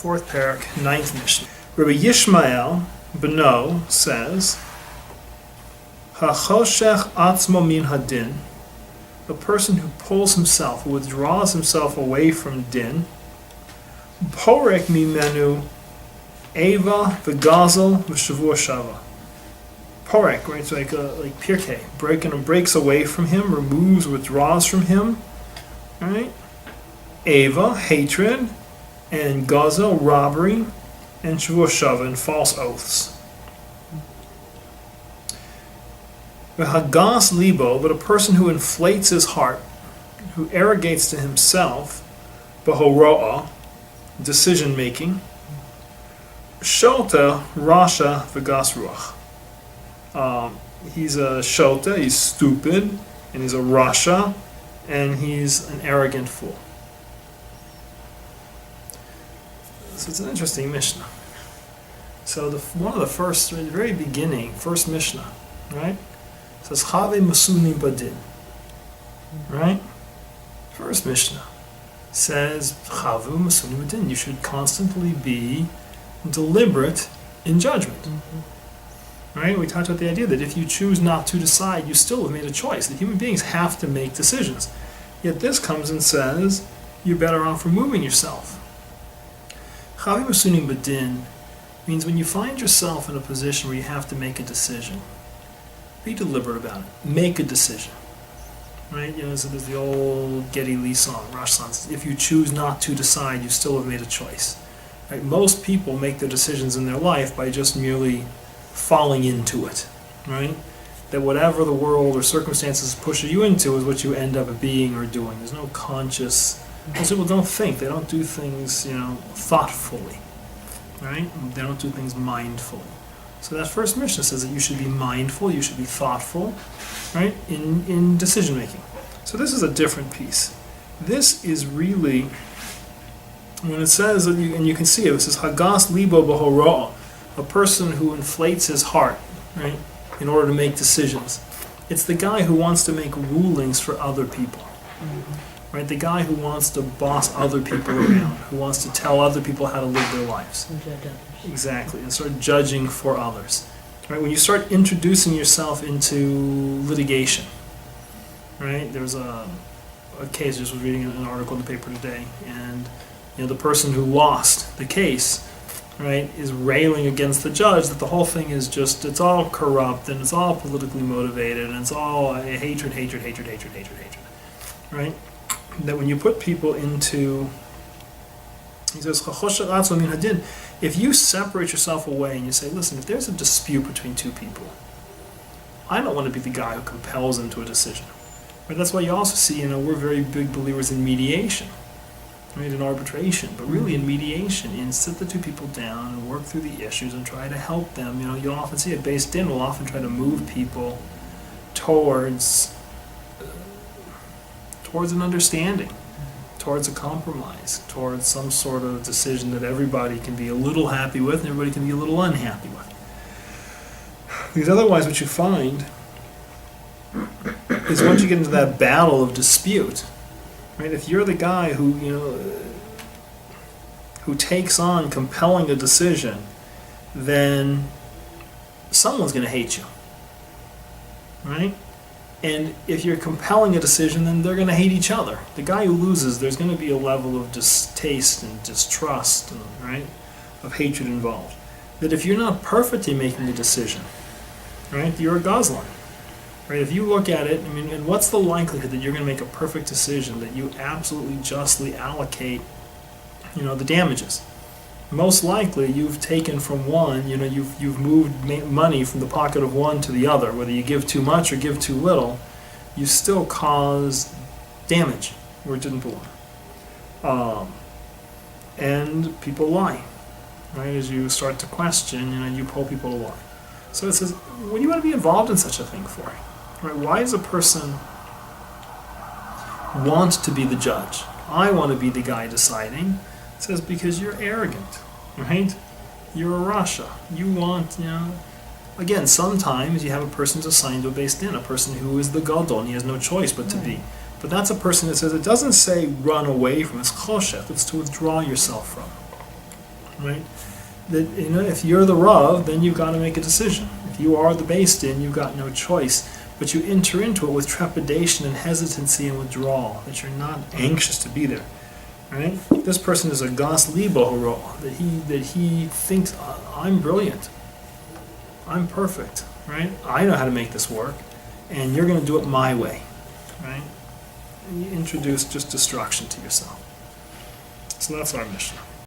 Fourth parak, ninth Mishnah. Rabbi Yishmael Beno says, "Hachoshech atzmo min hadin," a person who pulls himself, who withdraws himself away from din, porek mimenu eva v'gazel v'shavua shava. Porek, right? It's like pirkei, breaks away from him, removes, withdraws from him, right? Eva, hatred, and gazel, robbery, and shavua shava, and false oaths. V'hagas libo, but a person who inflates his heart, who arrogates to himself, b'horo'ah, decision making, shota rasha v'gas ruach. He's a shota, he's stupid, and he's a rasha, and he's an arrogant fool. So it's an interesting Mishnah. So one of the first, in the very beginning, first Mishnah, right? It says Chave Masuni Badin. Right? First Mishnah says Chavu Masuni Badin. You should constantly be deliberate in judgment. Right? We talked about the idea that if you choose not to decide, you still have made a choice. That human beings have to make decisions. Yet this comes and says you're better off removing yourself. Chavi Masunim Badin means when you find yourself in a position where you have to make a decision, be deliberate about it. Make a decision. Right? You know, so there's the old Geddy Lee song, Rosh Hashanah. If you choose not to decide, you still have made a choice. Right? Most people make their decisions in their life by just merely falling into it. Right? That whatever the world or circumstances push you into is what you end up being or doing. There's no conscious. Most people don't think. They don't do things, thoughtfully. Right? They don't do things mindfully. So that first Mishnah says that you should be mindful, you should be thoughtful, right, in decision making. So this is a different piece. This is really, when it says, and you can see it says Hagas libo b'horo'ah, a person who inflates his heart, right, in order to make decisions. It's the guy who wants to make rulings for other people. Right, the guy who wants to boss other people around, who wants to tell other people how to live their lives. Exactly, and start judging for others. Right, when you start introducing yourself into litigation, right? There was a case. I just was reading an article in the paper today, and the person who lost the case, right, is railing against the judge that the whole thing is just it's all corrupt and it's all politically motivated and it's all hatred, right? That when you put people into, he says, if you separate yourself away and you say, listen, if there's a dispute between two people, I don't want to be the guy who compels them to a decision. Right? That's why you also see, we're very big believers in mediation, right, in arbitration, but really in mediation, in sit the two people down and work through the issues and try to help them. You'll often see it, based in will often try to move people towards an understanding, towards a compromise, towards some sort of decision that everybody can be a little happy with and everybody can be a little unhappy with. Because otherwise what you find is once you get into that battle of dispute, right, if you're the guy who takes on compelling a decision, then someone's going to hate you. Right? And if you're compelling a decision, then they're going to hate each other. The guy who loses, there's going to be a level of distaste and distrust, right, of hatred involved. That if you're not perfectly making a decision, right, you're a gazlan. Right? If you look at it, and what's the likelihood that you're going to make a perfect decision, that you absolutely justly allocate, the damages? Most likely, you've taken from one, you've moved money from the pocket of one to the other. Whether you give too much or give too little, you still cause damage where it didn't belong. And people lie, right? As you start to question, you pull people to lie. So it says, what do you want to be involved in such a thing for? Right? Why does a person want to be the judge? I want to be the guy deciding. It says, because you're arrogant, right? You're a rasha. You want, again, sometimes you have a person who's assigned to a beis din, a person who is the gadol, and he has no choice but to be. But that's a person that says, it doesn't say run away from, it's choshech, it's to withdraw yourself from. right? That, you know, if you're the Rav, then you've got to make a decision. If you are the Beis Din, you've got no choice. But you enter into it with trepidation and hesitancy and withdrawal, that you're not anxious to be there, right? This person is a gas libo haro, that he thinks, I'm brilliant, I'm perfect, right? I know how to make this work, and you're going to do it my way, right? And you introduce just destruction to yourself. So that's our Mishnah.